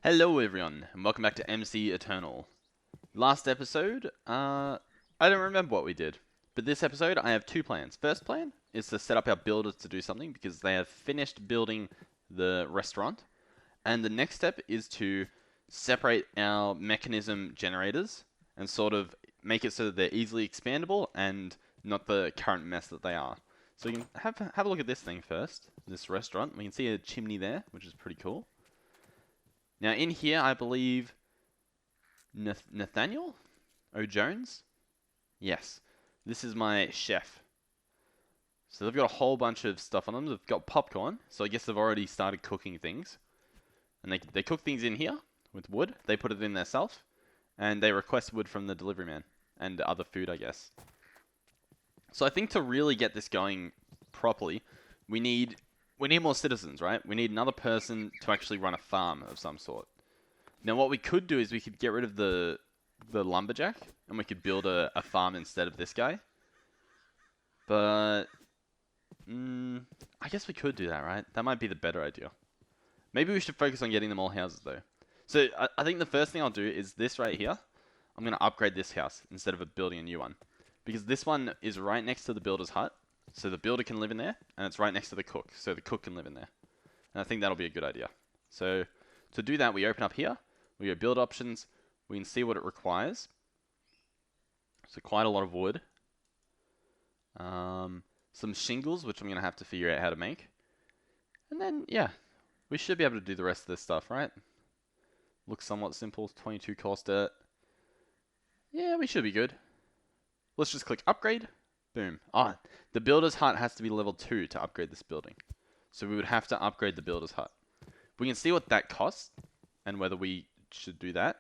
Hello everyone, and welcome back to MC Eternal. Last episode, I don't remember what we did, but this episode I have two plans. First plan is to set up our builders to do something because they have finished building the restaurant, and the next step is to separate our mechanism generators and sort of make it so that they're easily expandable and not the current mess that they are. So you can have a look at this thing first, this restaurant. We can see a chimney there, which is pretty cool. Now in here, I believe Nathaniel O'Jones? Yes, this is my chef. So they've got a whole bunch of stuff on them. They've got popcorn, so I guess they've already started cooking things. And they cook things in here with wood. They put it in themselves, and they request wood from the delivery man and other food, I guess. So I think to really get this going properly, we need more citizens, right? We need another person to actually run a farm of some sort. Now, what we could do is we could get rid of the lumberjack, and we could build a farm instead of this guy. But I guess we could do that, right? That might be the better idea. Maybe we should focus on getting them all houses, though. So I think the first thing I'll do is this right here. I'm going to upgrade this house instead of building a new one. Because this one is right next to the builder's hut. So the builder can live in there, and it's right next to the cook. So the cook can live in there. And I think that'll be a good idea. So to do that, we open up here. We go build options. We can see what it requires. So quite a lot of wood. Some shingles, which I'm going to have to figure out how to make. And then, yeah, we should be able to do the rest of this stuff, right? Looks somewhat simple. 22 cost dirt. Yeah, we should be good. Let's just click upgrade. Boom. Ah, the builder's hut has to be level 2 to upgrade this building. So we would have to upgrade the builder's hut. We can see what that costs and whether we should do that.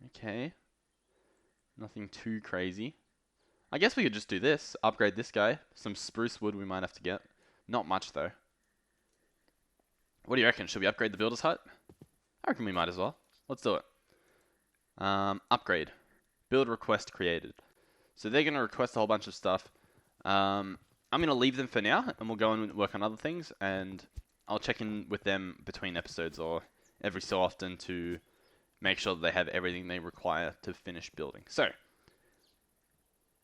Okay. Nothing too crazy. I guess we could just do this. Upgrade this guy. Some spruce wood we might have to get. Not much though. What do you reckon? Should we upgrade the builder's hut? I reckon we might as well. Let's do it. Upgrade. Build request created. So they're going to request a whole bunch of stuff. I'm going to leave them for now, and we'll go and work on other things, and I'll check in with them between episodes or every so often to make sure that they have everything they require to finish building. So,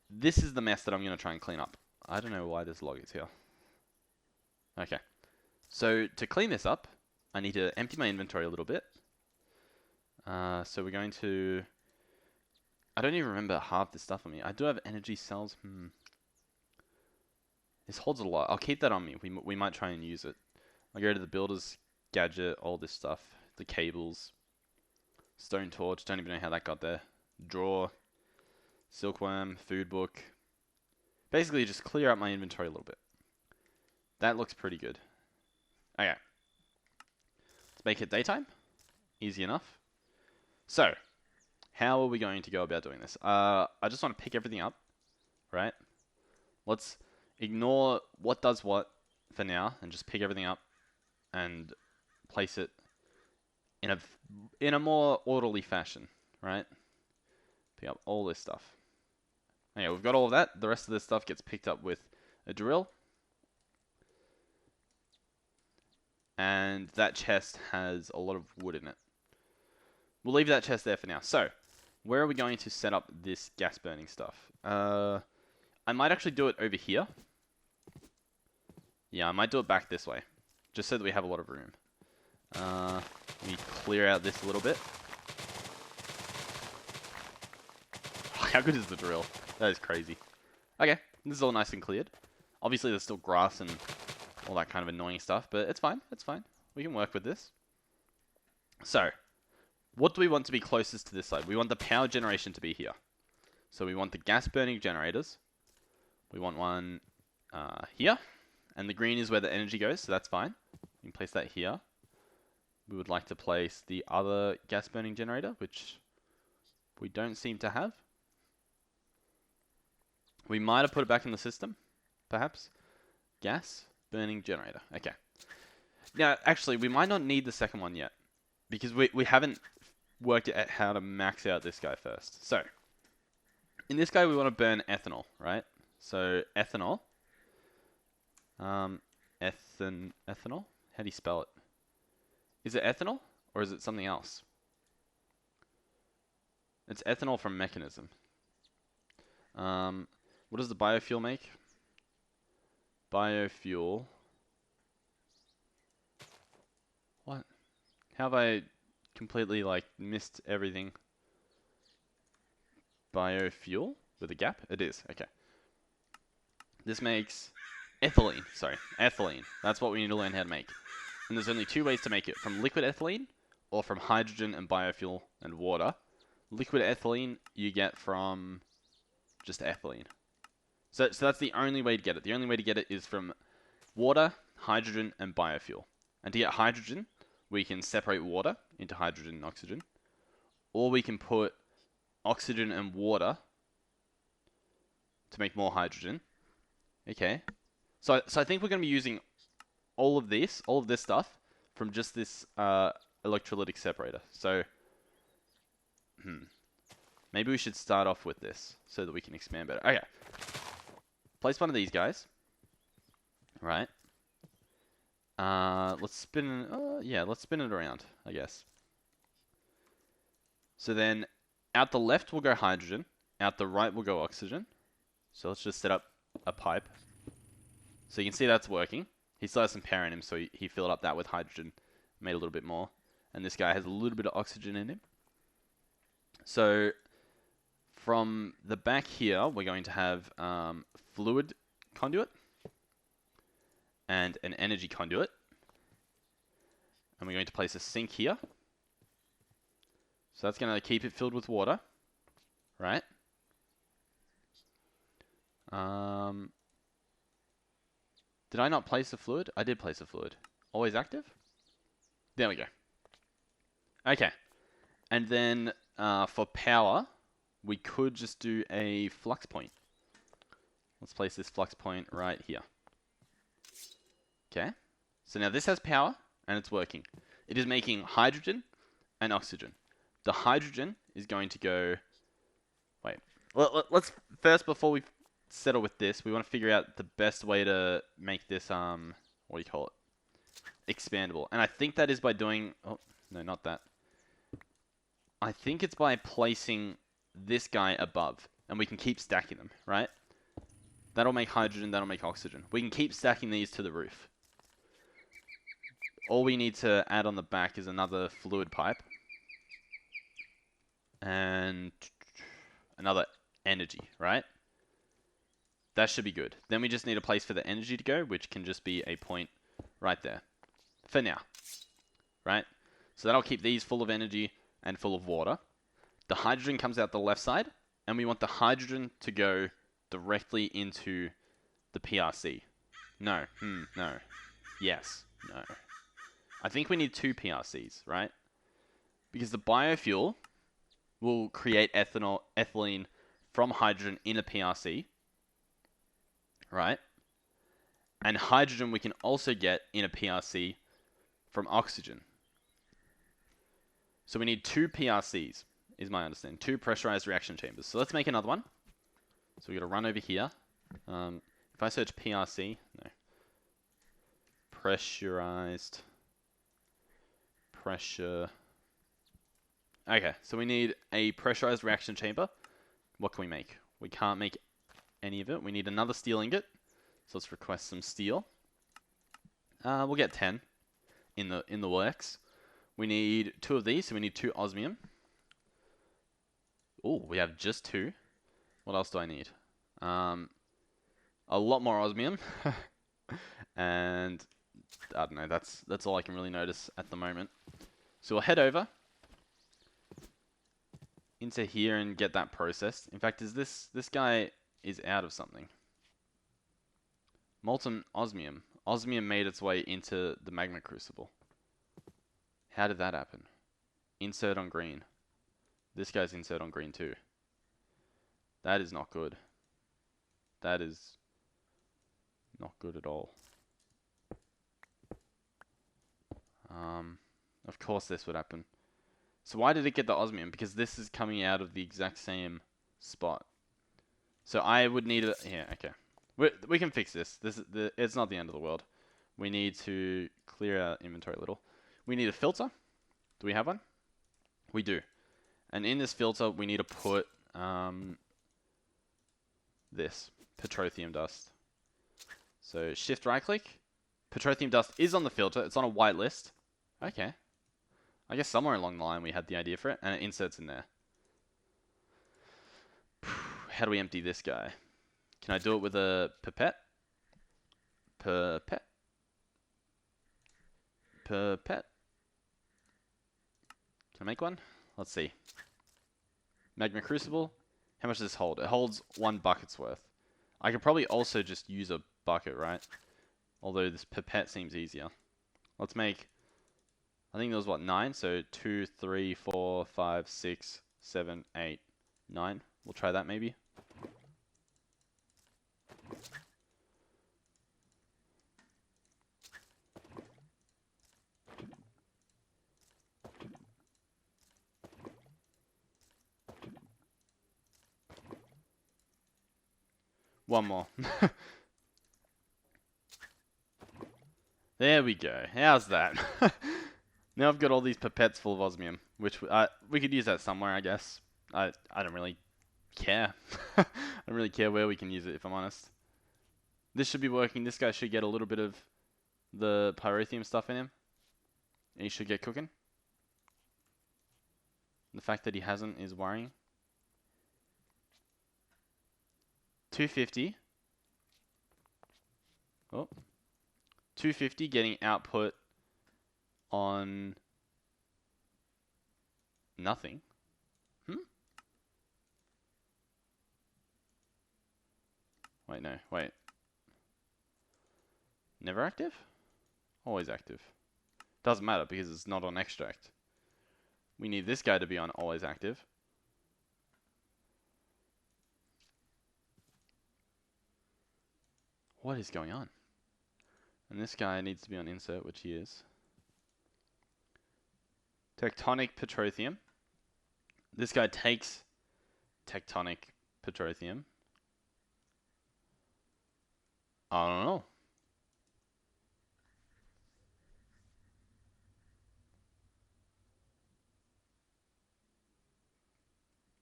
this is the mess that I'm going to try and clean up. I don't know why this log is here. Okay. So, to clean this up, I need to empty my inventory a little bit. So we're going to... I don't even remember half this stuff on me. I do have energy cells. This holds a lot. I'll keep that on me. We might try and use it. I'll go to the builder's gadget, all this stuff. The cables. Stone torch. Don't even know how that got there. Drawer. Silkworm. Food book. Basically just clear out my inventory a little bit. That looks pretty good. Okay. Let's make it daytime. Easy enough. So, how are we going to go about doing this? I just want to pick everything up, right? Let's ignore what does what for now and just pick everything up and place it in a more orderly fashion, right? Pick up all this stuff. Okay, we've got all of that. The rest of this stuff gets picked up with a drill. And that chest has a lot of wood in it. We'll leave that chest there for now. So, where are we going to set up this gas burning stuff? I might actually do it over here. Yeah, I might do it back this way. Just so that we have a lot of room. Let me clear out this a little bit. How good is the drill? That is crazy. Okay, this is all nice and cleared. Obviously there's still grass and all that kind of annoying stuff, but it's fine, it's fine. We can work with this. So, what do we want to be closest to this side? We want the power generation to be here. So we want the gas burning generators. We want one here. And the green is where the energy goes, so that's fine. We can place that here. We would like to place the other gas burning generator, which we don't seem to have. We might have put it back in the system, perhaps. Gas burning generator. Okay. Now, actually, we might not need the second one yet, because we haven't worked out how to max out this guy first. So, in this guy, we want to burn ethanol, right? So, ethanol. Ethanol? How do you spell it? Is it ethanol or is it something else? It's ethanol from Mekanism. What does the biofuel make? Biofuel. What? How have I completely like missed everything? Biofuel with a gap? It is. Okay. This makes ethylene. Sorry, ethylene. That's what we need to learn how to make. And there's only two ways to make it: from liquid ethylene or from hydrogen and biofuel and water. Liquid ethylene you get from just ethylene. So that's the only way to get it. The only way to get it is from water, hydrogen, and biofuel. And to get hydrogen, we can separate water into hydrogen and oxygen. Or we can put oxygen and water to make more hydrogen. Okay. So I think we're going to be using all of this stuff from just this electrolytic separator. So, maybe we should start off with this so that we can expand better. Okay. Place one of these guys. Right. Let's spin. Let's spin it around, I guess. So then, out the left will go hydrogen. Out the right will go oxygen. So let's just set up a pipe. So you can see that's working. He still has some power in him, so he filled up that with hydrogen, made a little bit more. And this guy has a little bit of oxygen in him. So from the back here, we're going to have fluid conduit and an energy conduit. And we're going to place a sink here. So that's going to keep it filled with water, right? Did I not place a fluid? I did place a fluid. Always active? There we go. Okay. And then for power, we could just do a flux point. Let's place this flux point right here. Okay. So now this has power and it's working. It is making hydrogen and oxygen. The hydrogen is going to go... Wait. Let's first, before we settle with this, we want to figure out the best way to make this, what do you call it? Expandable. And I think that is by doing... Oh, no, not that. I think it's by placing this guy above. And we can keep stacking them, right? That'll make hydrogen, that'll make oxygen. We can keep stacking these to the roof. All we need to add on the back is another fluid pipe. And another energy, right? That should be good. Then we just need a place for the energy to go, which can just be a point right there. For now. Right? So that'll keep these full of energy and full of water. The hydrogen comes out the left side, and we want the hydrogen to go directly into the PRC. No. No. Yes. No. I think we need two PRCs, right? Because the biofuel will create ethylene from hydrogen in a PRC, right? And hydrogen we can also get in a PRC from oxygen. So we need two PRCs, is my understanding. Two pressurized reaction chambers. So let's make another one. So we're going to run over here. If I search PRC, no. Pressurized. Pressure. Okay, so we need a pressurized reaction chamber. What can we make? We can't make any of it. We need another steel ingot. So let's request some steel. We'll get 10 in the works. We need 2 of these, so we need 2 osmium. Oh, we have just 2. What else do I need? A lot more osmium. And I don't know, that's all I can really notice at the moment. So we'll head over into here and get that processed. In fact, is this guy is out of something. Molten osmium. Osmium made its way into the magma crucible. How did that happen? Insert on green. This guy's insert on green too. That is not good. That is not good at all. Of course this would happen. So why did it get the osmium? Because this is coming out of the exact same spot. So I would need it. Yeah, okay. We can fix this. It's not the end of the world. We need to clear our inventory a little. We need a filter. Do we have one? We do. And in this filter, we need to put this, petroleum dust. So shift right click. Petroleum dust is on the filter. It's on a white list. Okay. I guess somewhere along the line we had the idea for it, and it inserts in there. How do we empty this guy? Can I do it with a pipette? Pipette. Pipette. Can I make one? Let's see. Magma Crucible. How much does this hold? It holds 1 bucket's worth. I could probably also just use a bucket, right? Although this pipette seems easier. Let's make... I think there was, what, 9? So 2, 3, 4, 5, 6, 7, 8, 9. We'll try that maybe. One more. There we go. How's that? Now I've got all these pipettes full of osmium, which we could use that somewhere, I guess. I don't really care. I don't really care where we can use it, if I'm honest. This should be working. This guy should get a little bit of the pyrotheum stuff in him. And he should get cooking. The fact that he hasn't is worrying. 250. Oh. 250 getting output on nothing. Wait, no. Wait. Never active? Always active. Doesn't matter because it's not on extract. We need this guy to be on always active. What is going on? And this guy needs to be on insert, which he is. Tectonic petroleum. This guy takes tectonic petroleum. I don't know.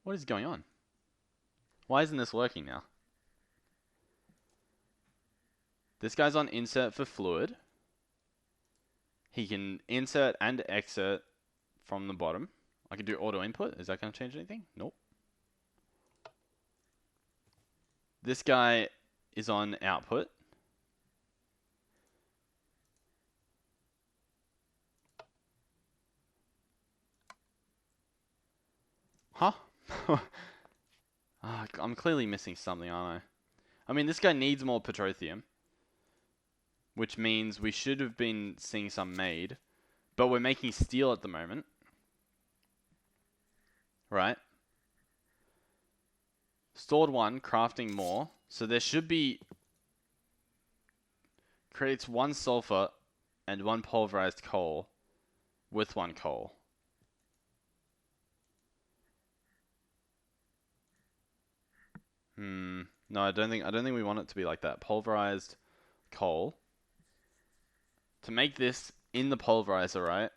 What is going on? Why isn't this working now? This guy's on insert for fluid. He can insert and exert from the bottom. I can do auto input. Is that going to change anything? Nope. This guy is on output. Huh? I'm clearly missing something, aren't I? I mean, this guy needs more petroleum, which means we should have been seeing some made, but we're making steel at the moment, right? Stored 1, crafting more, so there should be, creates 1 sulfur and 1 pulverized coal with 1 coal. No, I don't think we want it to be like that. Pulverized coal. To make this in the pulverizer, right?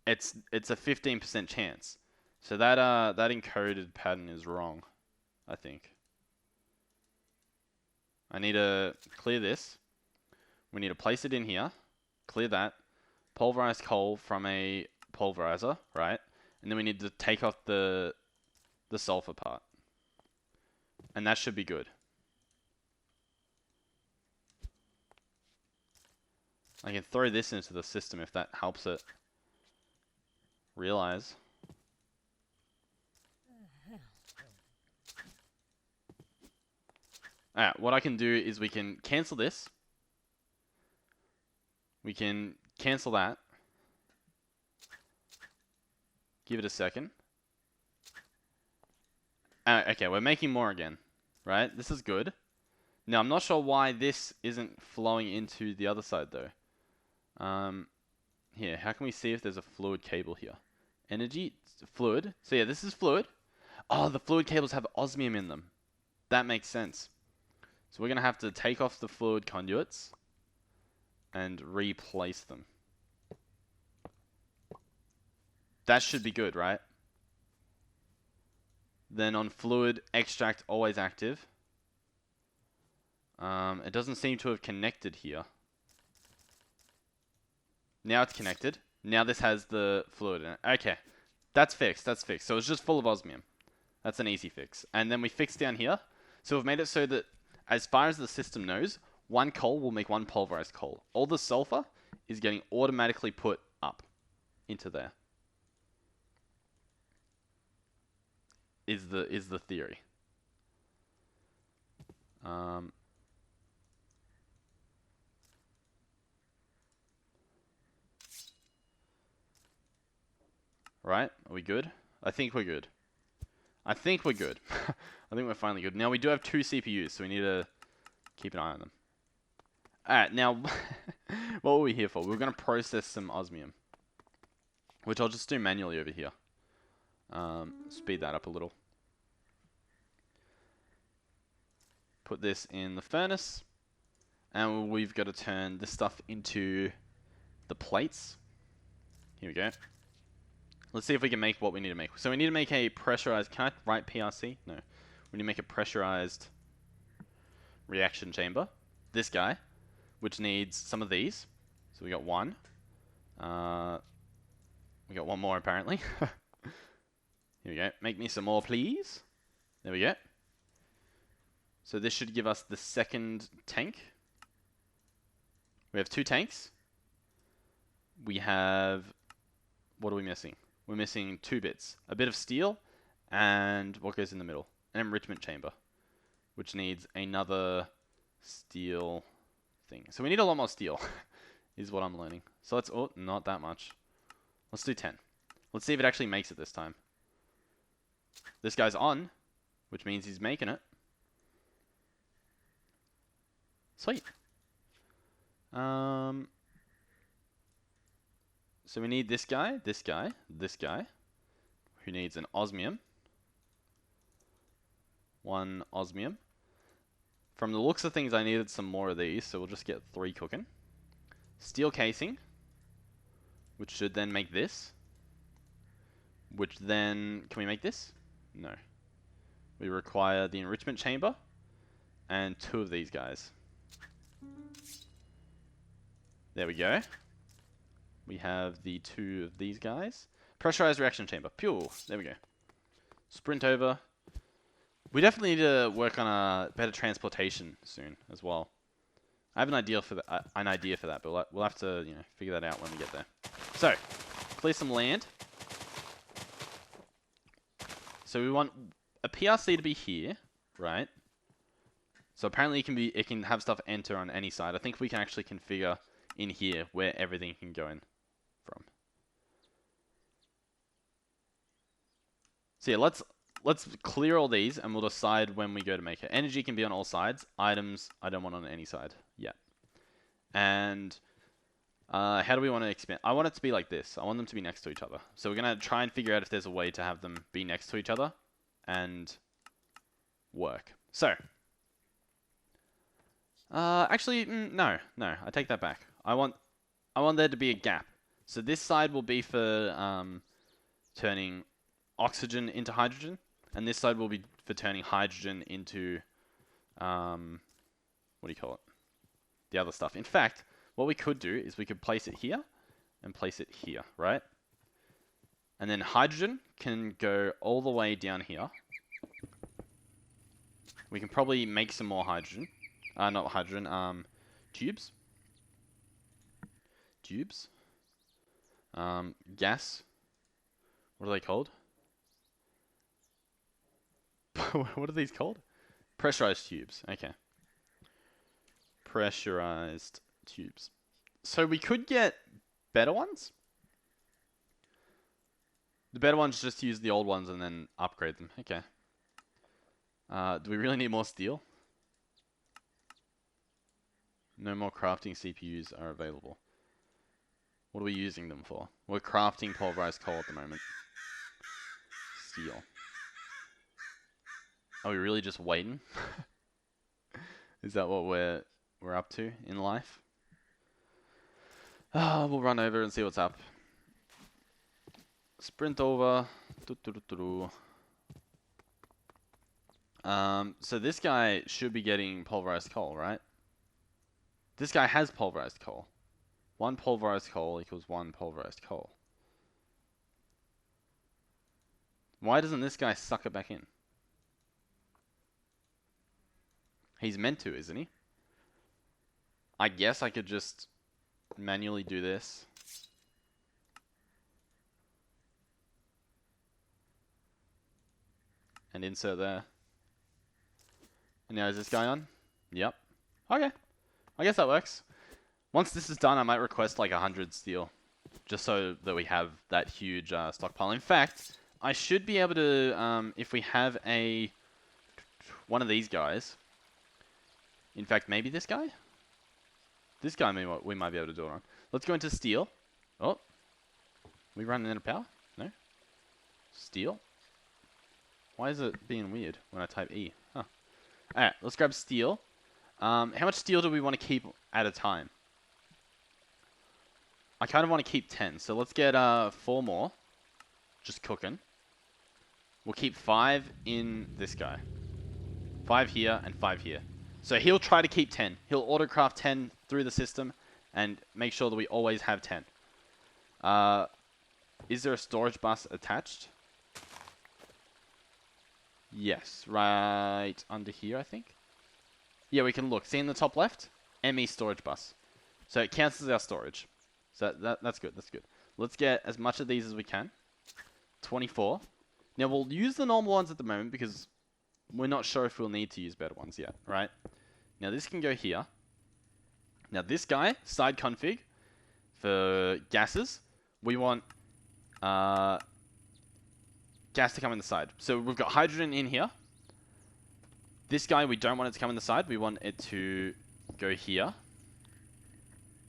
It's a 15% chance. So that encoded pattern is wrong, I think. I need to clear this. We need to place it in here. Clear that. Pulverized coal from a pulverizer, right? And then we need to take off the sulfur part. And that should be good. I can throw this into the system if that helps it realize. Alright, what I can do is we can cancel this. We can cancel that. Give it a second. Okay, we're making more again, right? This is good. Now, I'm not sure why this isn't flowing into the other side, though. Here, how can we see if there's a fluid cable here? Energy, fluid. So yeah, this is fluid. Oh, the fluid cables have osmium in them. That makes sense. So we're going to have to take off the fluid conduits and replace them. That should be good, right? Then on fluid, extract always active. It doesn't seem to have connected here. Now it's connected. Now this has the fluid in it. Okay. That's fixed. That's fixed. So it's just full of osmium. That's an easy fix. And then we fix down here. So we've made it so that as far as the system knows, one coal will make one pulverized coal. All the sulfur is getting automatically put up into there. Is the theory. Right? Are we good? I think we're good. I think we're good. I think we're finally good. Now we do have 2 CPUs, so we need to keep an eye on them. Alright, now what were we here for? We were going to process some osmium, which I'll just do manually over here. Speed that up a little. Put this in the furnace, and we've got to turn this stuff into the plates. Here we go. Let's see if we can make what we need to make. So we need to make a pressurized... Can I write PRC? No. We need to make a pressurized reaction chamber. This guy, which needs some of these. So we got one. We got one more, apparently. Here we go. Make me some more, please. There we go. So this should give us the second tank. We have 2 tanks. We have... What are we missing? We're missing 2 bits. A bit of steel, and what goes in the middle? An enrichment chamber, which needs another steel thing. So we need a lot more steel, is what I'm learning. So let's... Oh, not that much. Let's do 10. Let's see if it actually makes it this time. This guy's on, which means he's making it. Sweet. So we need this guy, this guy, this guy, who needs an osmium. 1 osmium. From the looks of things, I needed some more of these, so we'll just get 3 cooking. Steel casing, which should then make this. Which then... Can we make this? No. We require the enrichment chamber and 2 of these guys. There we go. We have the 2 of these guys. Pressurized reaction chamber. Pure. There we go. Sprint over. We definitely need to work on a better transportation soon as well. I have an idea for that, but we'll have to, figure that out when we get there. So, clear some land. So we want a PRC to be here, right? So apparently it can have stuff enter on any side. I think we can actually configure in here where everything can go in from. So yeah, let's clear all these and we'll decide when we go to make it. Energy can be on all sides. Items, I don't want on any side yet. And how do we want to expand? I want it to be like this. I want them to be next to each other. So we're going to try and figure out if there's a way to have them be next to each other and work. So, actually, no, I take that back. I want there to be a gap. So this side will be for turning oxygen into hydrogen, and this side will be for turning hydrogen into, what do you call it? The other stuff. In fact, what we could do is we could place it here and place it here, right? And then hydrogen can go all the way down here. We can probably make some more hydrogen. Not hydrogen, tubes. Tubes. Gas. What are they called? What are these called? Pressurized tubes. Okay. Pressurized tubes. So we could get better ones. The better ones just use the old ones and then upgrade them. Okay. Do we really need more steel? No more crafting CPUs are available. What are we using them for? We're crafting pulverized coal at the moment. Steel. Are we really just waiting? Is that what we're up to in life? We'll run over and see what's up. sprint over. So this guy should be getting pulverized coal, right? This guy has pulverized coal. 1 pulverized coal equals 1 pulverized coal. Why doesn't this guy suck it back in? He's meant to, isn't he? I guess I could just manually do this. And insert there. And now is this guy on? Yep. Okay. I guess that works. Once this is done, I might request like 100 steel. Just so that we have that huge stockpile. In fact, I should be able to, if we have one of these guys. In fact, maybe this guy? This guy we might be able to do it on. Let's go into steel. Oh. We running out of power? No? Steel? Why is it being weird when I type E? Huh. Alright, let's grab steel. How much steel do we want to keep at a time? I kind of want to keep 10, so let's get 4 more. Just cooking. We'll keep 5 in this guy. 5 here and 5 here. So he'll try to keep 10. He'll autocraft 10 through the system and make sure that we always have 10. Is there a storage bus attached? Yes, right under here, I think. Yeah, we can look. See in the top left? ME storage bus. So it counts as our storage. So that's good, that's good. Let's get as much of these as we can. 24. Now we'll use the normal ones at the moment because we're not sure if we'll need to use better ones yet, right? Now this can go here. Now this guy, side config, for gases, we want gas to come in the side. So we've got hydrogen in here. This guy, we don't want it to come in the side. We want it to go here.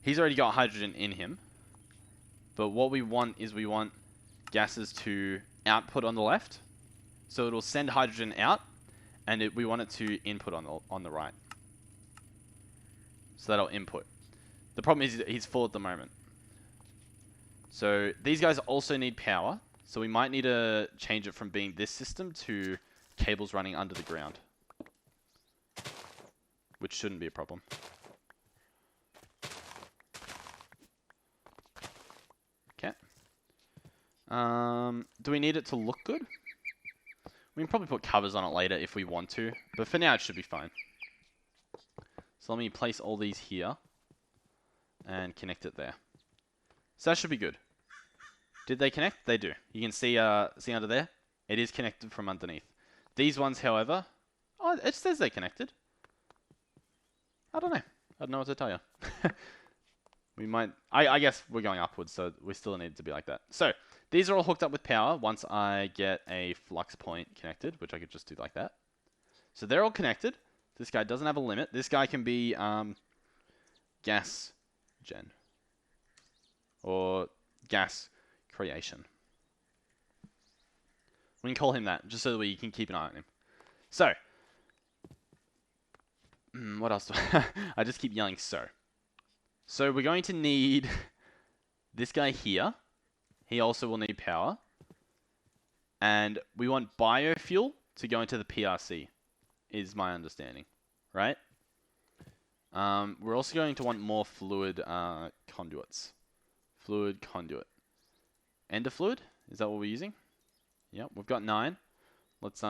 He's already got hydrogen in him. But what we want is we want gases to output on the left. So it'll send hydrogen out, and we want it to input on the right. So that'll input. The problem is he's full at the moment. So these guys also need power. So we might need to change it from being this system to cables running under the ground. Which shouldn't be a problem. Okay. Do we need it to look good? We can probably put covers on it later if we want to. But for now, it should be fine. So let me place all these here. And connect it there. So that should be good. Did they connect? They do. You can see under there. It is connected from underneath. These ones, however... Oh, it says they're connected. I don't know. I don't know what to tell you. We might... I guess we're going upwards, so we still need it to be like that. So, these are all hooked up with power once I get a flux point connected, which I could just do like that. So they're all connected. This guy doesn't have a limit. This guy can be gas gen. Or gas creation. We can call him that, just so that we can keep an eye on him. So, what else do I just keep yelling so. So we're going to need this guy here. He also will need power. And we want biofuel to go into the PRC, is my understanding. Right? We're also going to want more fluid conduits. Fluid conduit. Ender fluid? Is that what we're using? Yep, we've got 9. Let's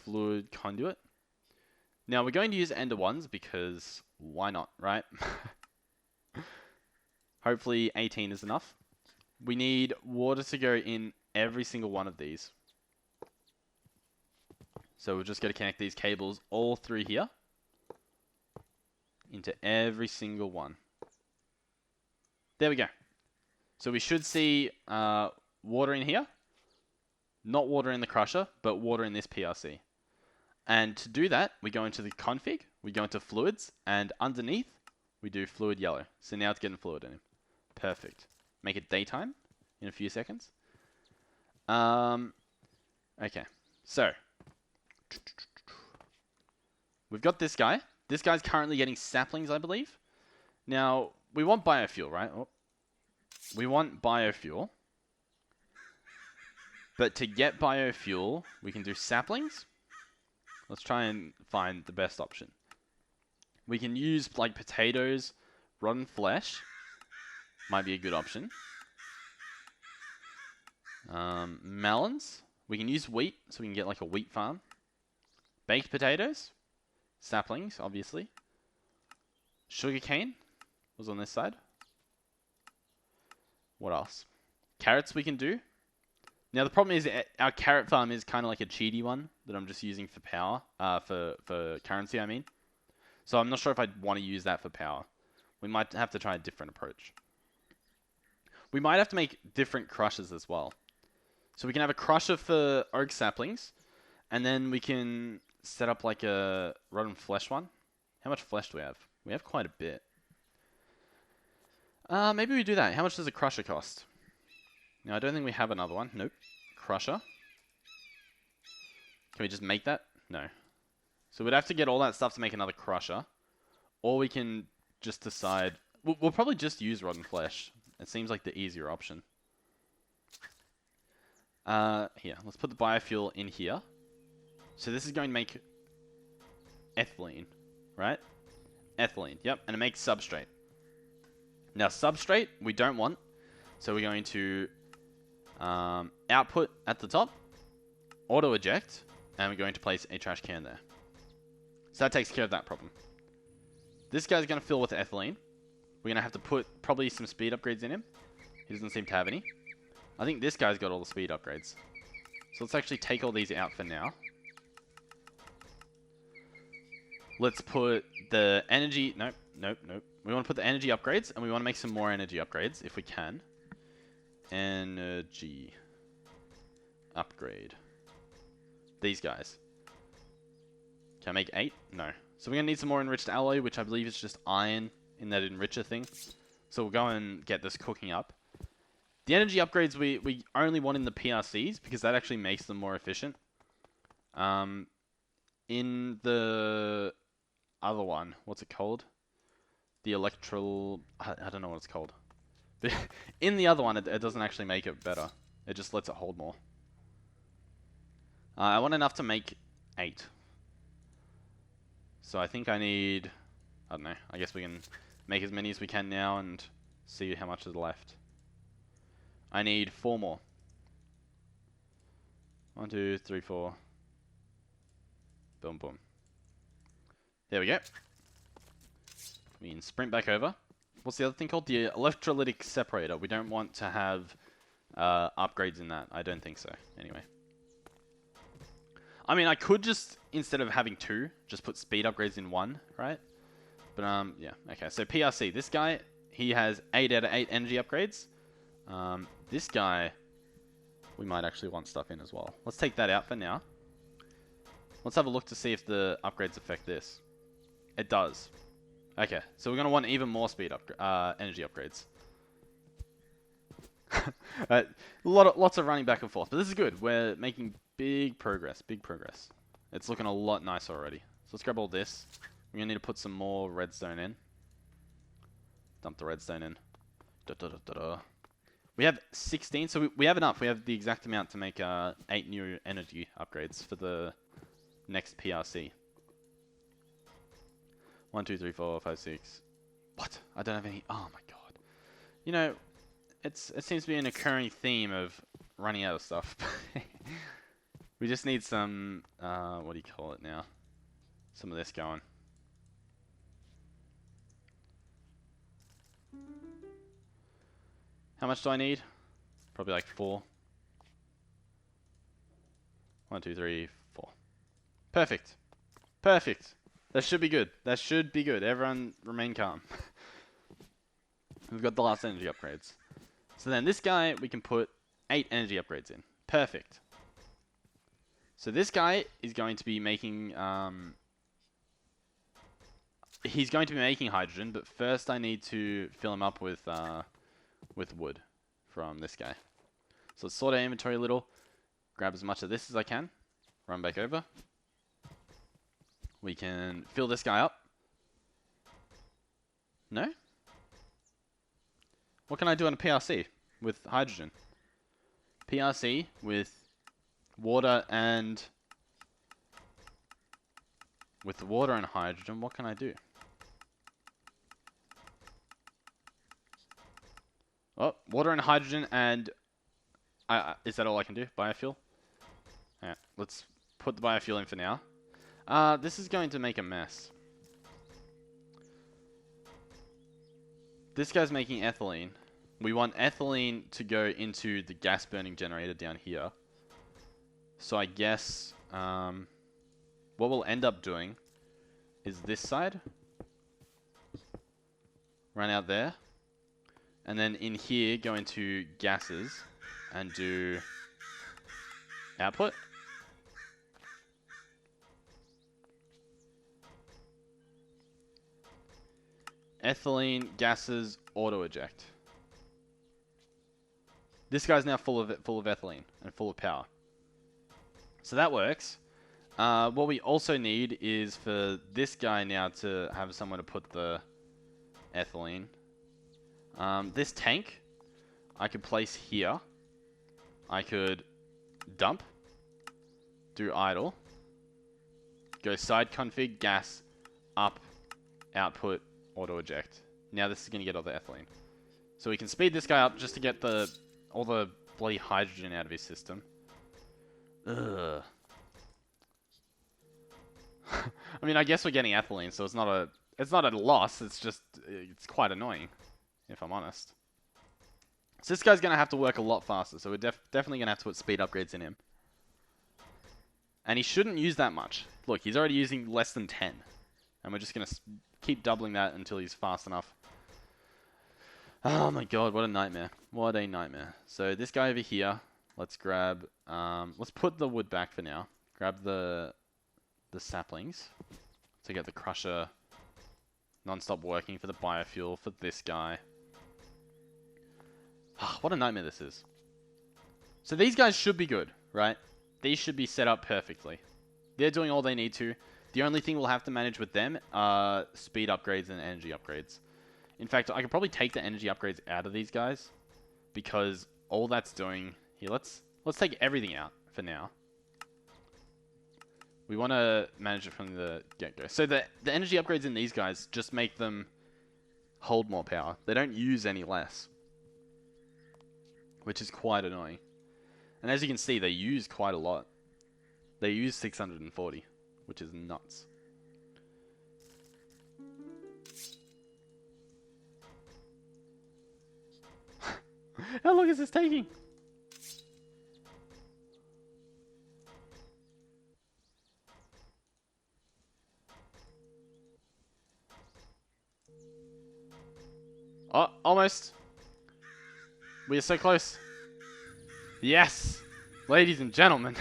fluid conduit. Now we're going to use ender ones because why not, right? Hopefully 18 is enough. We need water to go in every single one of these. So we're just going to connect these cables all through here into every single one. There we go. So we should see water in here. Not water in the crusher, but water in this PRC. And to do that, we go into the config, we go into fluids, and underneath, we do fluid yellow. So now it's getting fluid in him. Perfect. Make it daytime in a few seconds. Okay, so we've got this guy. This guy's currently getting saplings, I believe. Now, we want biofuel, right? Oh. we want biofuel. But to get biofuel, we can do saplings. Let's try and find the best option. We can use like potatoes, rotten flesh. Might be a good option. Melons. We can use wheat, so we can get like a wheat farm. Baked potatoes. Saplings, obviously. Sugarcane was on this side. What else? Carrots we can do. Now the problem is our carrot farm is kind of like a cheaty one that I'm just using for power, for currency I mean. So I'm not sure if I'd want to use that for power. We might have to try a different approach. We might have to make different crushers as well. So we can have a crusher for oak saplings, and then we can set up like a rotten flesh one. How much flesh do we have? We have quite a bit. Maybe we do that. How much does a crusher cost? Now, I don't think we have another one. Nope. Crusher. Can we just make that? No. So we'd have to get all that stuff to make another crusher. Or we can just decide... We'll probably just use rotten flesh. It seems like the easier option. Here, let's put the biofuel in here. So this is going to make ethylene, right? Ethylene, yep. And it makes substrate. Now, substrate, we don't want. So we're going to... output at the top, auto eject, and we're going to place a trash can there. So that takes care of that problem. This guy's going to fill with ethylene. We're going to have to put probably some speed upgrades in him. He doesn't seem to have any. I think this guy's got all the speed upgrades. So let's actually take all these out for now. Let's put the energy... Nope. We want to put the energy upgrades, and we want to make some more energy upgrades if we can. Energy upgrade. These guys. Can I make 8? No. So we're going to need some more enriched alloy, which I believe is just iron in that enricher thing. So we'll go and get this cooking up. The energy upgrades we only want in the PRCs, because that actually makes them more efficient. In the other one, what's it called? The I don't know what it's called. But in the other one, it doesn't actually make it better. It just lets it hold more. I want enough to make 8. So I think I need... I don't know. I guess we can make as many as we can now and see how much is left. I need 4 more. 1, 2, 3, 4. Boom, boom. There we go. We can sprint back over. What's the other thing called? The Electrolytic Separator. We don't want to have upgrades in that. I don't think so. Anyway. I mean, I could just, instead of having 2, just put speed upgrades in 1, right? But, yeah. Okay, so PRC. This guy, he has 8 out of 8 energy upgrades. This guy, we might actually want stuff in as well. Let's take that out for now. Let's have a look to see if the upgrades affect this. It does. Okay, so we're going to want even more speed energy upgrades. Lots of running back and forth, but this is good. We're making big progress, It's looking a lot nicer already. So let's grab all this. We're going to need to put some more redstone in. Dump the redstone in. We have 16, so we have enough. We have the exact amount to make 8 new energy upgrades for the next PRC. 1, 2, 3, 4, 5, 6. What? I don't have any. Oh my god. You know, it seems to be an occurring theme of running out of stuff. We just need some, what do you call it now? Some of this going. How much do I need? Probably like 4. 1, 2, 3, 4. Perfect. Perfect. That should be good. That should be good. Everyone remain calm. We've got the last energy upgrades. So then this guy, we can put 8 energy upgrades in. Perfect. So this guy is going to be making... he's going to be making hydrogen, but first I need to fill him up with wood from this guy. So let's sort our inventory a little. Grab as much of this as I can. Run back over. We can fill this guy up. No? What can I do on a PRC with hydrogen? PRC with water and... With water and hydrogen, what can I do? Oh, water and hydrogen and... is that all I can do? Biofuel? Yeah, let's put the biofuel in for now. This is going to make a mess. This guy's making ethylene. We want ethylene to go into the gas burning generator down here. So I guess what we'll end up doing is this side. Run out there. And then in here go into gases and do output. Ethylene, gases, auto eject. This guy's now full of ethylene and full of power. So that works. What we also need is for this guy now to have somewhere to put the ethylene. This tank I could place here. I could dump, do idle, go side config, gas, up, output, auto eject. Now this is going to get all the ethylene. So we can speed this guy up just to get all the bloody hydrogen out of his system. Ugh. I mean, I guess we're getting ethylene, so it's not a loss. It's just it's quite annoying, if I'm honest. So this guy's going to have to work a lot faster. So we're definitely going to have to put speed upgrades in him. And he shouldn't use that much. Look, he's already using less than 10. And we're just going to keep doubling that until he's fast enough. Oh my god, what a nightmare. What a nightmare. So this guy over here, let's grab... let's put the wood back for now. Grab the saplings to get the crusher non-stop working for the biofuel for this guy. What a nightmare this is. So these guys should be good, right? These should be set up perfectly. They're doing all they need to. The only thing we'll have to manage with them are speed upgrades and energy upgrades. In fact, I could probably take the energy upgrades out of these guys because all that's doing here. Let's take everything out for now. We want to manage it from the get-go. So the energy upgrades in these guys just make them hold more power. They don't use any less, which is quite annoying. And as you can see, they use quite a lot. They use 640, which is nuts. How long is this taking? Oh, almost. We are so close. Yes! Ladies and gentlemen,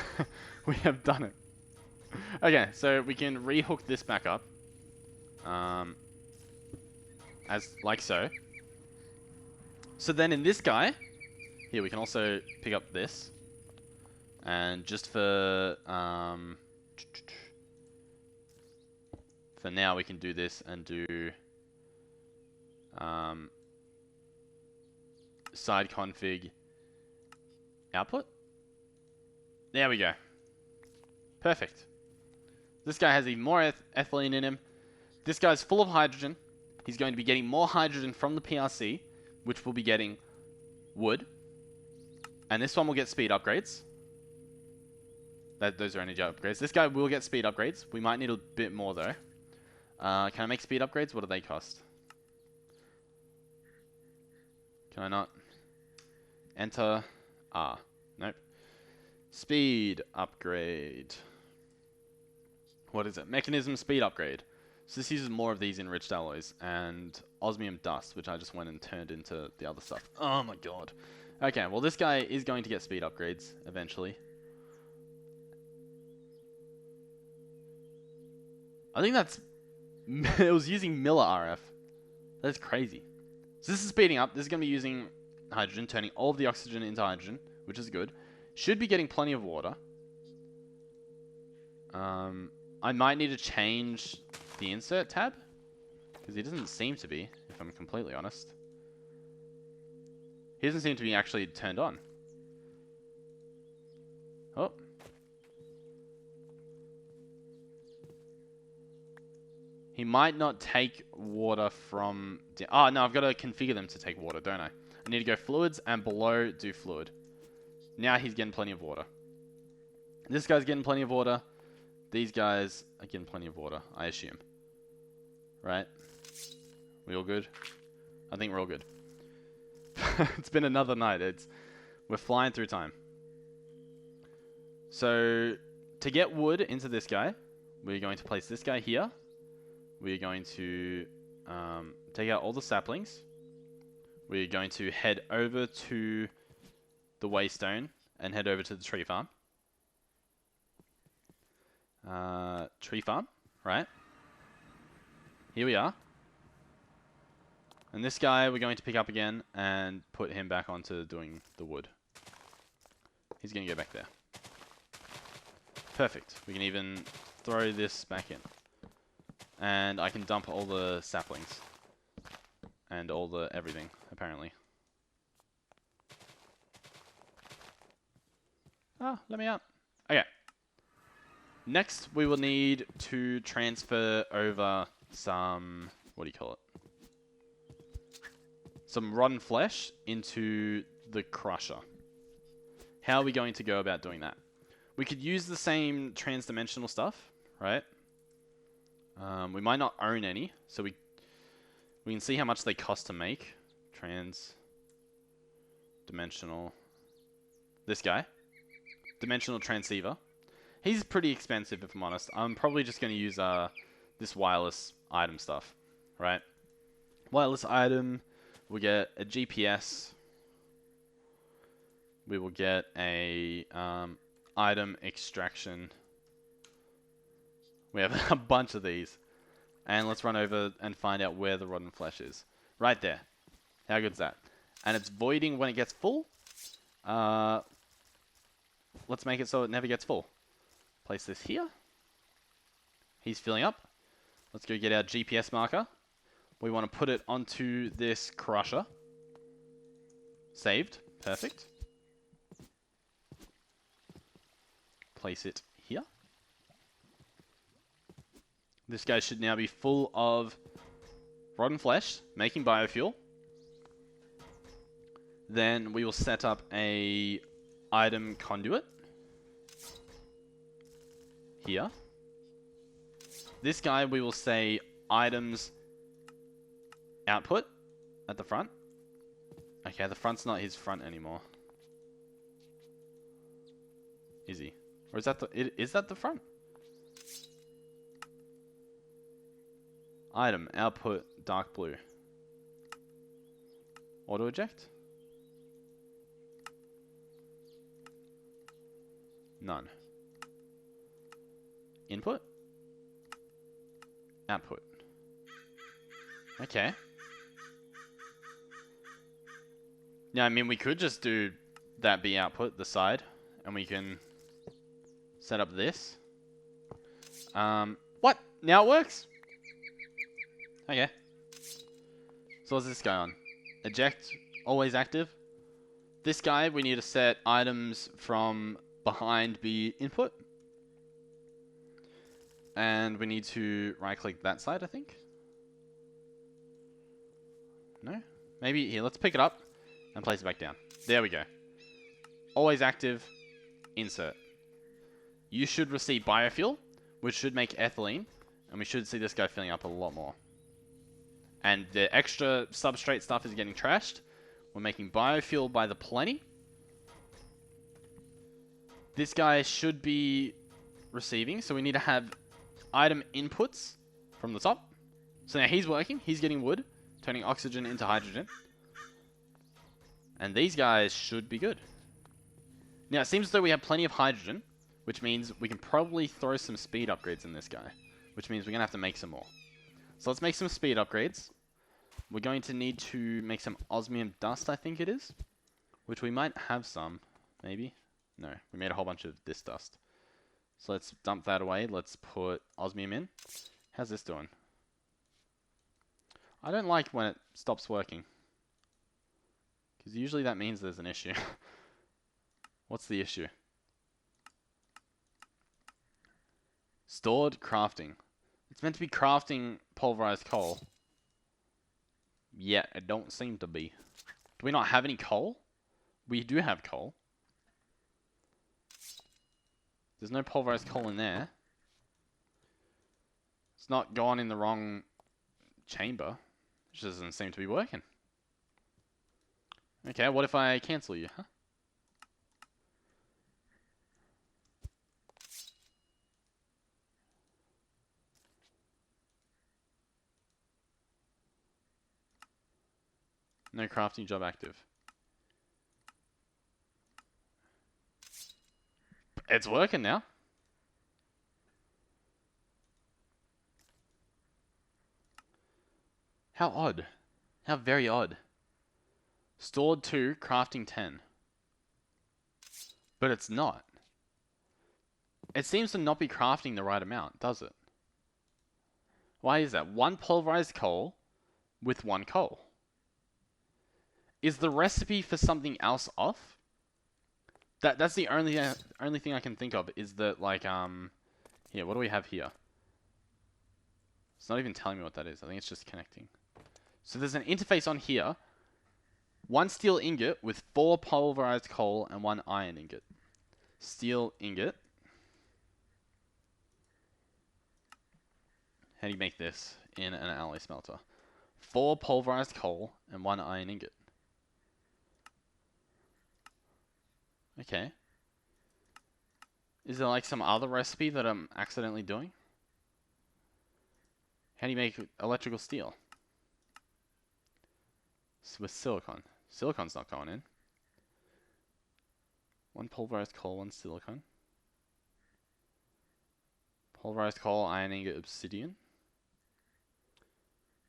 we have done it. Okay, so we can rehook this back up. As like so. So then in this guy, here we can also pick up this. And just for now we can do this and do side config output. There we go. Perfect. This guy has even more ethylene in him. This guy's full of hydrogen. He's going to be getting more hydrogen from the PRC, which will be getting wood. And this one will get speed upgrades. Those are energy upgrades. This guy will get speed upgrades. We might need a bit more though. Can I make speed upgrades? What do they cost? Can I not? Enter R. Nope. Speed upgrade. What is it? Mekanism speed upgrade. So this uses more of these enriched alloys and osmium dust, which I just went and turned into the other stuff. Oh my god. Okay, well this guy is going to get speed upgrades eventually. I think that's... it was using Miller RF. That's crazy. So this is speeding up. This is going to be using hydrogen, turning all of the oxygen into hydrogen, which is good. Should be getting plenty of water. I might need to change the insert tab, because he doesn't seem to be, if I'm completely honest. He doesn't seem to be actually turned on. Oh. He might not take water from... Oh, no, I've got to configure them to take water, don't I? I need to go fluids and below do fluid. Now he's getting plenty of water. This guy's getting plenty of water. These guys are getting plenty of water, I assume. Right? We all good? I think we're all good. It's been another night. We're flying through time. So, to get wood into this guy, we're going to place this guy here. We're going to take out all the saplings. We're going to head over to the waystone and head over to the tree farm. Tree farm, right? Here we are. And this guy we're going to pick up again and put him back onto doing the wood. He's going to go back there. Perfect. We can even throw this back in. And I can dump all the saplings. And all the everything, apparently. Ah, let me out. Okay. Next, we will need to transfer over some... What do you call it? Some rotten flesh into the crusher. How are we going to go about doing that? We could use the same trans-dimensional stuff, right? We might not own any, so we can see how much they cost to make. Trans-dimensional. This guy. Dimensional transceiver. He's pretty expensive, if I'm honest. I'm probably just going to use this wireless item stuff, right? Wireless item. We'll get a GPS. We will get a item extraction. We have a bunch of these. And let's run over and find out where the rotten flesh is. Right there. How good's that? And it's voiding when it gets full. Let's make it so it never gets full. Place this here. He's filling up. Let's go get our GPS marker. We want to put it onto this crusher. Saved. Perfect. Place it here. This guy should now be full of rotten flesh, making biofuel. Then we will set up a item conduit. Here. This guy we will say items output at the front. Okay, the front's not his front anymore. Is he? Or is that is that the front? Item output dark blue. Auto eject? None. Input? Output. Okay. Yeah, I mean, we could just do that be output, the side, and we can set up this. What? Now it works? Okay. So what's this guy on? Eject, always active. This guy, we need to set items from behind be input. And we need to right-click that side, I think. No? Maybe here, let's pick it up and place it back down. There we go. Always active, insert. You should receive biofuel, which should make ethylene, and we should see this guy filling up a lot more. And the extra substrate stuff is getting trashed. We're making biofuel by the plenty. This guy should be receiving, so we need to have item inputs from the top. So now he's working, he's getting wood, turning oxygen into hydrogen. And these guys should be good. Now it seems as though we have plenty of hydrogen, which means we can probably throw some speed upgrades in this guy, which means we're going to have to make some more. So let's make some speed upgrades. We're going to need to make some Osmium Dust, I think it is, which we might have some, maybe. No, we made a whole bunch of this dust. So let's dump that away. Let's put Osmium in. How's this doing? I don't like when it stops working. Because usually that means there's an issue. What's the issue? Stored crafting. It's meant to be crafting pulverized coal. Yeah, it don't seem to be. Do we not have any coal? We do have coal. There's no pulverized coal in there. It's not gone in the wrong chamber. It just doesn't seem to be working. Okay, what if I cancel you, huh? No crafting job active. It's working now. How odd. How very odd. Stored 2, crafting 10. But it's not. It seems to not be crafting the right amount, does it? Why is that? 1 pulverized coal with 1 coal. Is the recipe for something else off? That's the only thing I can think of is that, like, here, what do we have here? It's not even telling me what that is. I think it's just connecting. So there's an interface on here. 1 steel ingot with 4 pulverized coal and 1 iron ingot. Steel ingot. How do you make this in an alloy smelter? 4 pulverized coal and 1 iron ingot. Okay. Is there like some other recipe that I'm accidentally doing? How do you make electrical steel? With silicon. Silicon's not going in. 1 pulverized coal, 1 silicon. Pulverized coal, iron ingot, obsidian.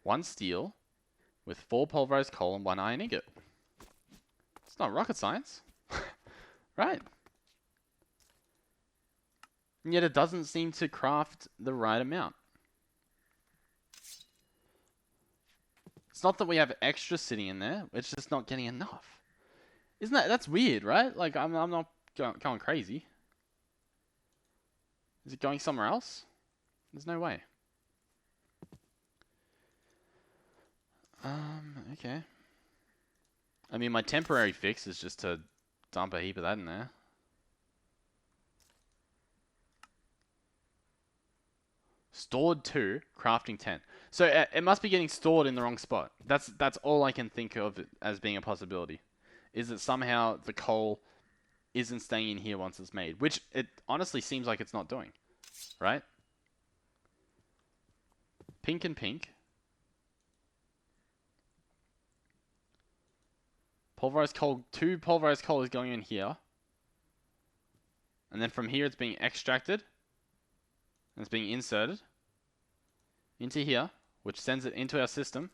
1 steel with 4 pulverized coal and 1 iron ingot. It's not rocket science. Right. And yet it doesn't seem to craft the right amount. It's not that we have extra sitting in there, it's just not getting enough. Isn't that's weird, right? Like, I'm not going crazy. Is it going somewhere else? There's no way. Okay. I mean, my temporary fix is just to dump a heap of that in there. Stored 2, crafting 10. So it must be getting stored in the wrong spot. That's all I can think of as being a possibility. Is that somehow the coal isn't staying in here once it's made. Which it honestly seems like it's not doing. Right? Pink and pink. Pulverized coal, 2 pulverized coal is going in here. And then from here it's being extracted. And it's being inserted into here, which sends it into our system.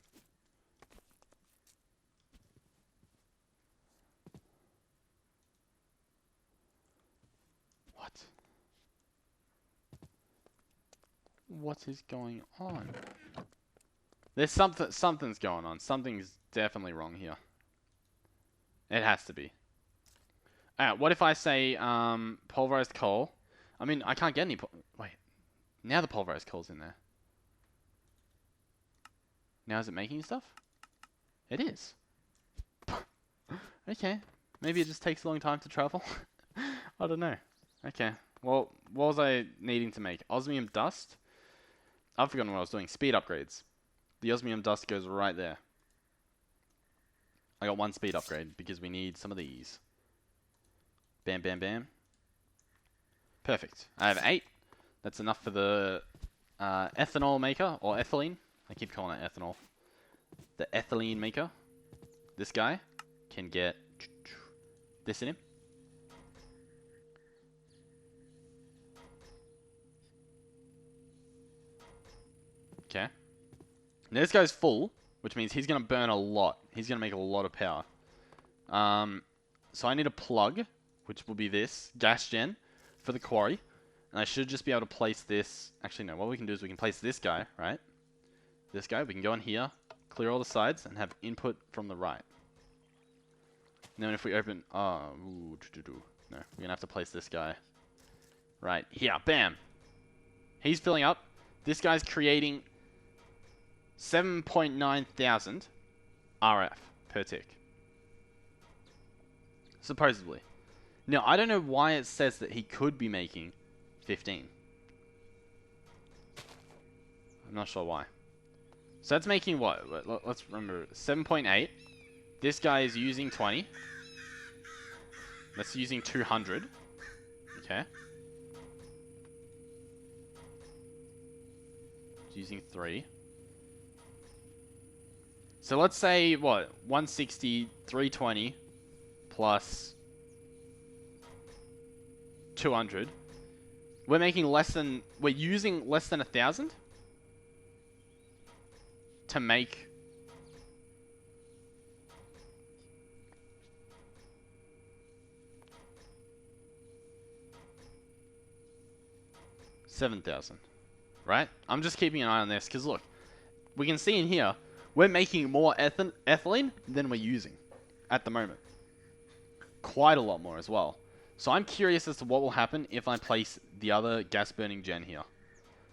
What? What is going on? There's something's going on. Something's definitely wrong here. It has to be. Alright, what if I say pulverized coal? I mean, I can't get any... Wait. Now the pulverized coal's in there. Now is it making stuff? It is. Okay. Maybe it just takes a long time to travel. I don't know. Okay. Well, what was I needing to make? Osmium Dust? I've forgotten what I was doing. Speed upgrades. The Osmium Dust goes right there. I got 1 speed upgrade because we need some of these. Bam, bam, bam. Perfect. I have 8. That's enough for the ethanol maker, or ethylene. I keep calling it ethanol. The ethylene maker. This guy can get this in him. Okay. Now this guy's full, which means he's going to burn a lot. He's going to make a lot of power. So I need a plug, which will be this, gas gen, for the quarry. And I should just be able to place this... Actually, no. What we can do is we can place this guy, right? This guy. We can go in here, clear all the sides, and have input from the right. And then if we open... Oh, no, we're going to have to place this guy right here. Bam. He's filling up. This guy's creating 7.9 thousand RF per tick. Supposedly. Now, I don't know why it says that he could be making 15. I'm not sure why. So that's making what? Let's remember. 7.8. This guy is using 20. That's using 200. Okay. It's using 3. So let's say, what? 160, 320, plus 200. We're making less than... We're using less than 1,000 to make... $7,000, right? I'm just keeping an eye on this because look, we can see in here we're making more ethylene than we're using at the moment. Quite a lot more as well. So I'm curious as to what will happen if I place the other gas burning gen here.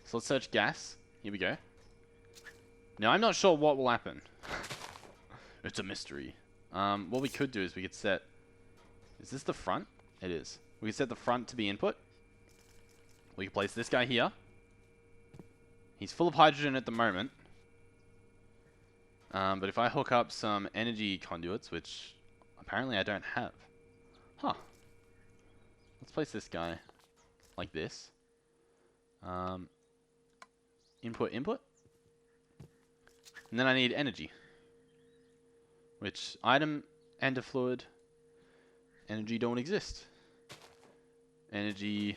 So let's search gas. Here we go. Now I'm not sure what will happen. It's a mystery. What we could do is we could set... Is this the front? It is. We could set the front to be input. We can place this guy here. He's full of hydrogen at the moment. But if I hook up some energy conduits, which apparently I don't have. Huh. Let's place this guy like this. Input. And then I need energy. Which item, ender fluid, energy don't exist. Energy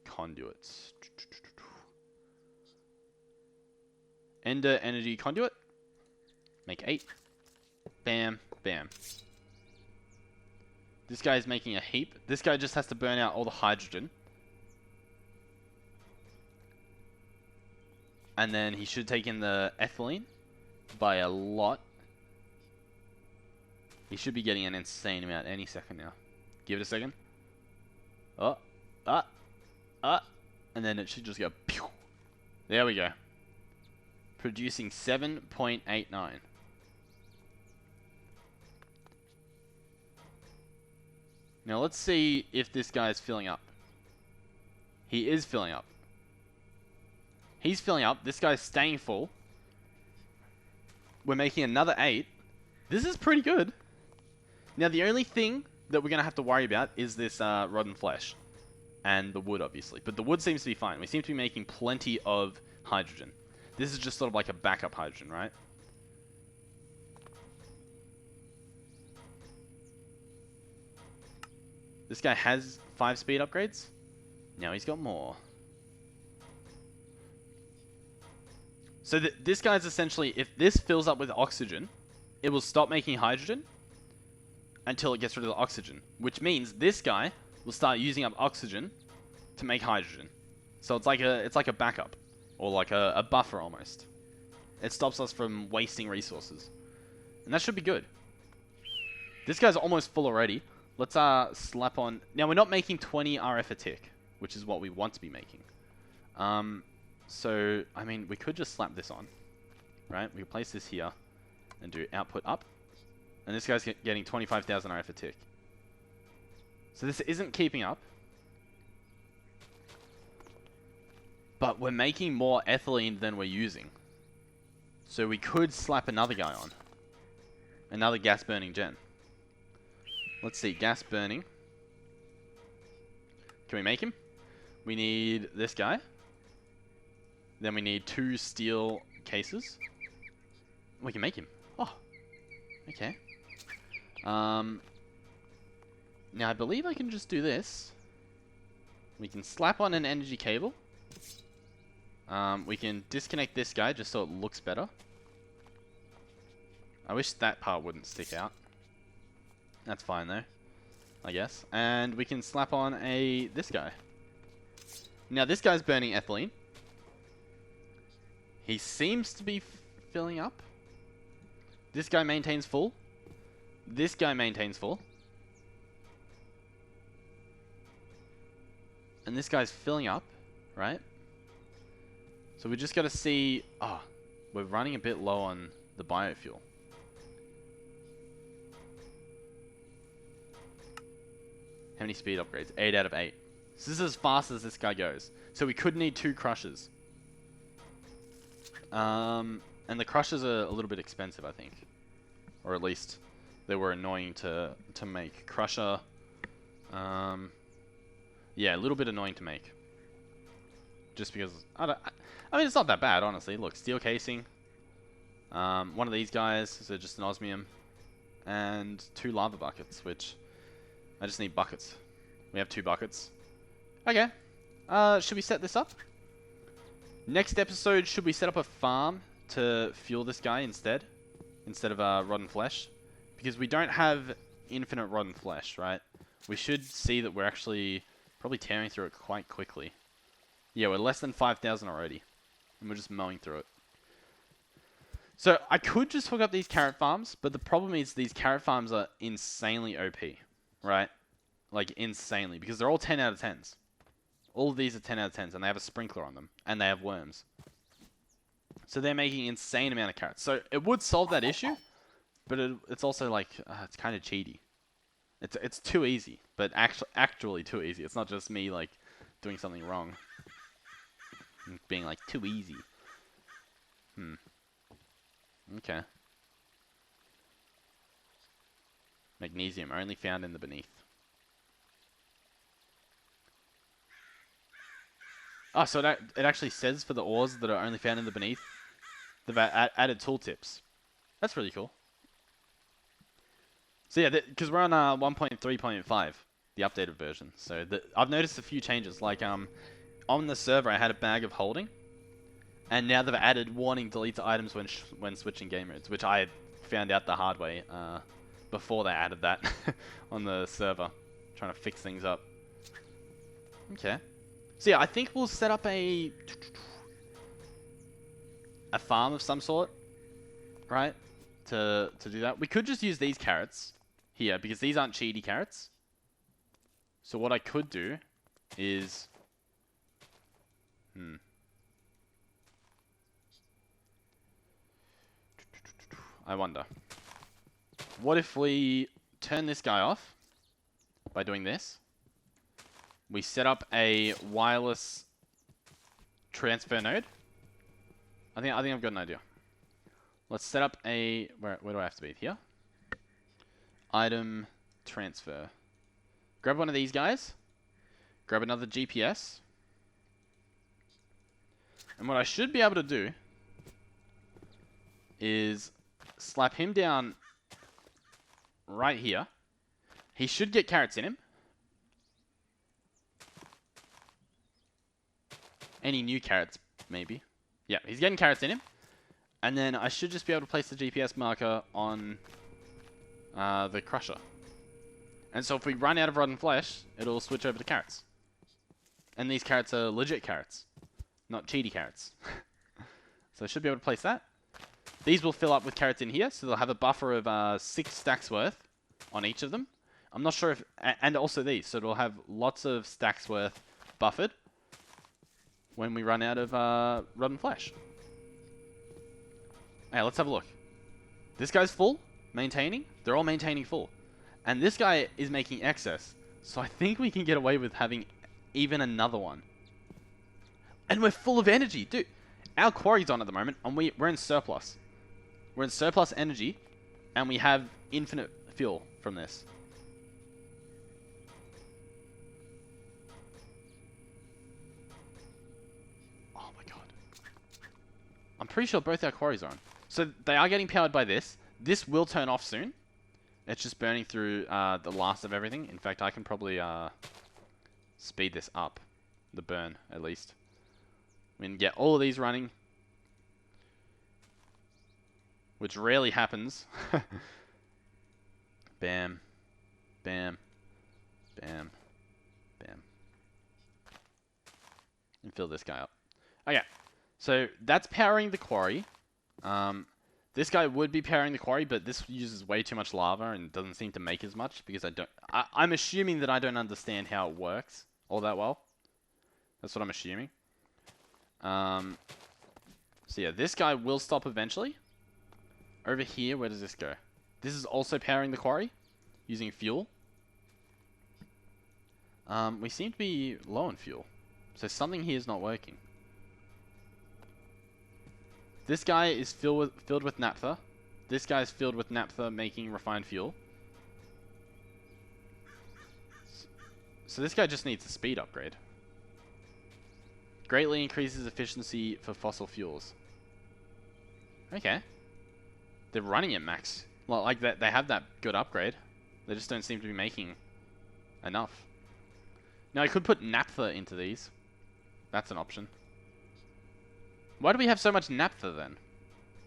conduits. Ender energy conduit. Make 8. Bam, bam. This guy is making a heap. This guy just has to burn out all the hydrogen. And then he should take in the ethylene by a lot. He should be getting an insane amount any second now. Give it a second. And then it should just go pew. There we go. Producing 7.89. Now let's see if this guy is filling up. He is filling up. He's filling up. This guy's staying full. We're making another 8. This is pretty good. Now the only thing that we're going to have to worry about is this rotten flesh. And the wood, obviously. But the wood seems to be fine. We seem to be making plenty of hydrogen. This is just sort of like a backup hydrogen, right? This guy has 5 speed upgrades. Now he's got more. So this guy's essentially, if this fills up with oxygen, it will stop making hydrogen until it gets rid of the oxygen. Which means this guy will start using up oxygen to make hydrogen. So it's like a backup, or like a buffer almost. It stops us from wasting resources, and that should be good. This guy's almost full already. Let's slap on. Now we're not making 20 RF a tick, which is what we want to be making. So I mean, we could just slap this on, right? We can place this here and do output up, and this guy's getting 25,000 RF a tick. So this isn't keeping up. But we're making more ethylene than we're using. So we could slap another guy on. Another gas burning gen. Let's see, gas burning. Can we make him? We need this guy. Then we need 2 steel cases. We can make him. Oh, okay. Now I believe I can just do this. We can slap on an energy cable. We can disconnect this guy just so it looks better. I wish that part wouldn't stick out. That's fine though, I guess. And we can slap on this guy. Now this guy's burning ethylene. He seems to be filling up. This guy maintains full. this guy maintains full. And this guy's filling up, right? So we just got to see... Oh, we're running a bit low on the biofuel. How many speed upgrades? 8 out of 8. So this is as fast as this guy goes. So we could need 2 crushers. And the crushers are a little bit expensive, I think. Or at least they were annoying to make. Crusher... yeah, a little bit annoying to make. Just because... I mean, it's not that bad, honestly. Look, steel casing. One of these guys, so just an osmium. And 2 lava buckets, which... I just need buckets. We have 2 buckets. Okay. Should we set this up? Next episode, should we set up a farm to fuel this guy instead? Instead of rotten flesh? Because we don't have infinite rotten flesh, right? We should see that we're actually probably tearing through it quite quickly. Yeah, we're less than 5,000 already. And we're just mowing through it. So, I could just hook up these carrot farms, but the problem is these carrot farms are insanely OP. Right? Like, insanely. Because they're all 10 out of 10s. All of these are 10 out of 10s, and they have a sprinkler on them. And they have worms. So they're making an insane amount of carrots. So it would solve that issue, but it's also like, it's kind of cheaty. It's too easy, but actually too easy. It's not just me, like, doing something wrong. And being, like, too easy. Okay. Magnesium, only found in the beneath. Oh, so it actually says for the ores that are only found in the beneath, they've added tooltips. That's really cool. So yeah, because we're on 1.3.5, the updated version. So I've noticed a few changes. Like on the server, I had a bag of holding, and now they've added warning delete items when switching game modes, which I found out the hard way. Before they added that on the server, trying to fix things up. Okay. So yeah, I think we'll set up a farm of some sort, right? To do that. We could just use these carrots here, because these aren't cheaty carrots. So what I could do is... I wonder. What if we turn this guy off by doing this? We set up a wireless transfer node. I think I've got an idea. Let's set up a... Where do I have to be? Here? Item transfer. Grab one of these guys. Grab another GPS. And what I should be able to do is slap him down right here. He should get carrots in him. Any new carrots, maybe. Yeah, he's getting carrots in him. And then I should just be able to place the GPS marker on the crusher. And so if we run out of rotten flesh, it'll switch over to carrots. And these carrots are legit carrots, not cheaty carrots. So I should be able to place that. These will fill up with carrots in here, so they'll have a buffer of 6 stacks worth on each of them. I'm not sure if... And also these, so it'll have lots of stacks worth buffered when we run out of rotten flesh. Hey, let's have a look. This guy's full, maintaining. They're all maintaining full. And this guy is making excess. So I think we can get away with having even another one. And we're full of energy. Dude, our quarry's on at the moment, and we're in surplus. We're in surplus energy, and we have infinite fuel from this. Oh my god. I'm pretty sure both our quarries are on. So they are getting powered by this. This will turn off soon. It's just burning through the last of everything. In fact, I can probably speed this up. The burn, at least. We can get all of these running. Which rarely happens. Bam. Bam. Bam. Bam. And fill this guy up. Okay. So that's powering the quarry. The This guy would be powering the quarry, but this uses way too much lava and doesn't seem to make as much because I'm assuming that I don't understand how it works all that well. That's what I'm assuming. So yeah, this guy will stop eventually. Over here, where does this go? This is also powering the quarry using fuel. We seem to be low on fuel, so something here is not working. This guy is filled with naphtha. This guy is filled with naphtha making refined fuel. So this guy just needs a speed upgrade. Greatly increases efficiency for fossil fuels. Okay. They're running at max. Well, like that, they have that good upgrade. They just don't seem to be making enough. Now I could put naphtha into these. That's an option. Why do we have so much naphtha then?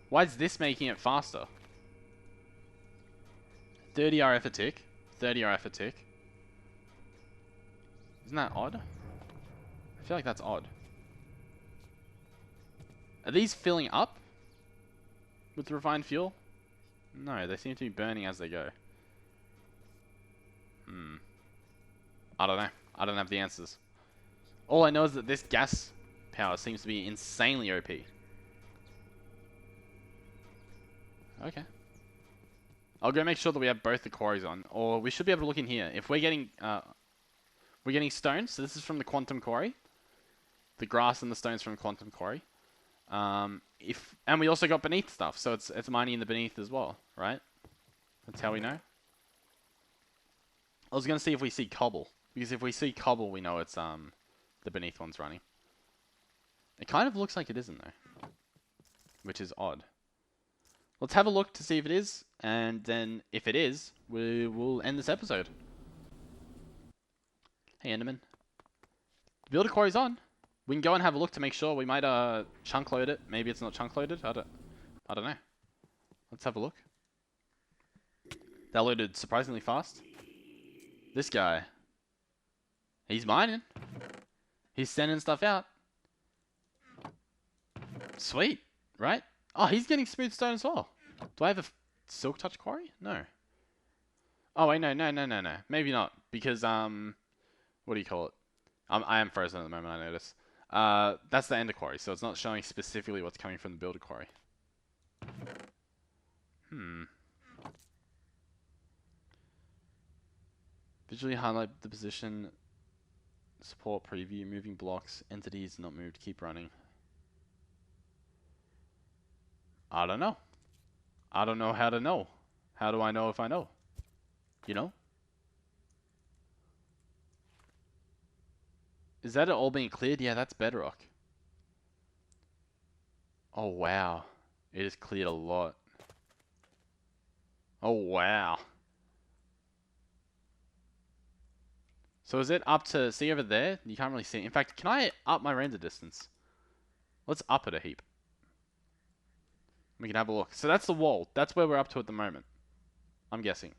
Why is this making it faster? 30 RF a tick. 30 RF a tick. Isn't that odd? I feel like that's odd. Are these filling up with the refined fuel? No, they seem to be burning as they go. I don't know. I don't have the answers. All I know is that this gas power seems to be insanely OP. Okay. I'll go make sure that we have both the quarries on, or we should be able to look in here. If we're getting stones, so this is from the quantum quarry. The grass and the stones from quantum quarry. And we also got beneath stuff, so it's mining in the beneath as well, right? That's how we know. I was gonna see if we see cobble, because if we see cobble, we know it's the beneath one's running. It kind of looks like it isn't though, which is odd. Let's have a look to see if it is, and then if it is, we will end this episode. Hey Enderman, the builder quarry's on. We can go and have a look to make sure. We might chunk load it. Maybe it's not chunk loaded. I don't know. Let's have a look. That loaded surprisingly fast. This guy, he's mining. He's sending stuff out. Sweet, right? Oh, he's getting smooth stone as well. Do I have a silk touch quarry? No. Oh wait, no. Maybe not, because what do you call it? I am frozen at the moment. I notice. That's the ender quarry, so it's not showing specifically what's coming from the builder quarry. Visually highlight the position. Support preview. Moving blocks. Entities not moved. Keep running. I don't know. I don't know how to know. How do I know if I know? You know? Is that it all being cleared? Yeah, that's bedrock. Oh, wow. It has cleared a lot. Oh, wow. So is it up to... See over there? You can't really see it. In fact, can I up my render distance? Let's up it a heap. We can have a look. So that's the wall. That's where we're up to at the moment. I'm guessing.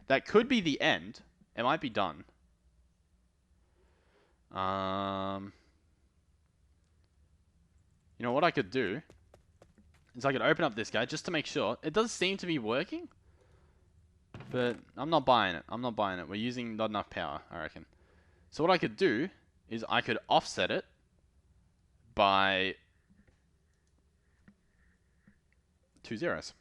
That could be the end. It might be done. You know what I could do is I could open up this guy just to make sure. It does seem to be working, but I'm not buying it. I'm not buying it. We're using not enough power, I reckon. So what I could do is I could offset it by 2 zeros.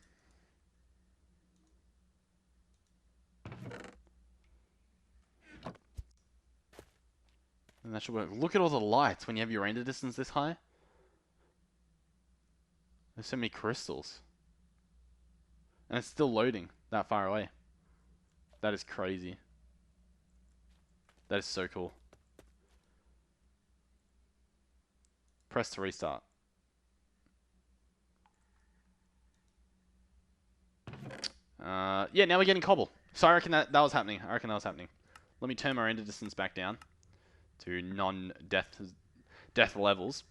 And that should work. Look at all the lights when you have your render distance this high. There's so many crystals. And it's still loading that far away. That is crazy. That is so cool. Press to restart. Yeah, now we're getting cobble. So I reckon that was happening. Let me turn my render distance back down to non-death levels.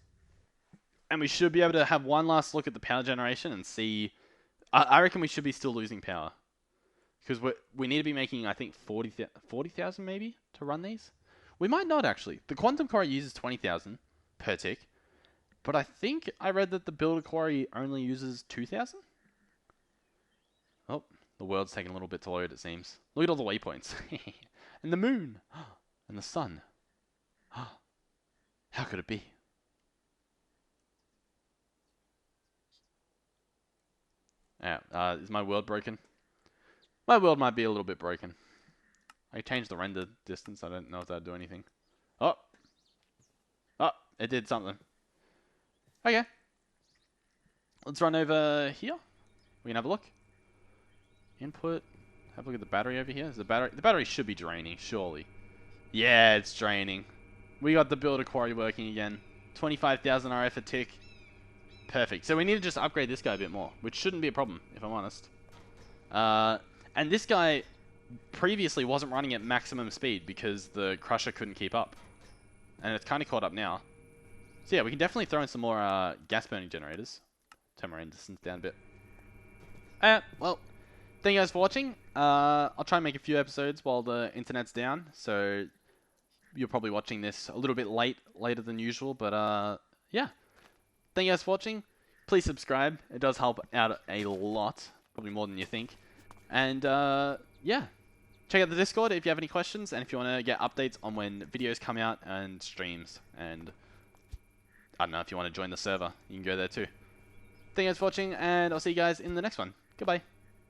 And we should be able to have one last look at the power generation and see... I reckon we should be still losing power. Because we need to be making, I think, 40,000 maybe to run these. We might not, actually. The quantum quarry uses 20,000 per tick. But I think I read that the builder quarry only uses 2,000? Oh, the world's taking a little bit to load, it seems. Look at all the waypoints. And the moon. And the sun. How could it be? Yeah, is my world broken? My world might be a little bit broken. I changed the render distance. I don't know if that'd do anything. Oh. Oh, it did something. Okay. Let's run over here. We can have a look. Input. Have a look at the battery over here. Is the battery should be draining, surely. Yeah, it's draining. We got the builder quarry working again. 25,000 RF a tick. Perfect. So we need to just upgrade this guy a bit more, which shouldn't be a problem, if I'm honest. And this guy previously wasn't running at maximum speed because the crusher couldn't keep up. And it's kind of caught up now. So yeah, we can definitely throw in some more gas burning generators. Turn my rain distance down a bit. Well, thank you guys for watching. I'll try and make a few episodes while the internet's down. So you're probably watching this a little bit later than usual. But yeah, thank you guys for watching. Please subscribe. It does help out a lot. Probably more than you think. And yeah, check out the Discord if you have any questions. And if you want to get updates on when videos come out and streams. And I don't know, if you want to join the server, you can go there too. Thank you guys for watching, and I'll see you guys in the next one. Goodbye.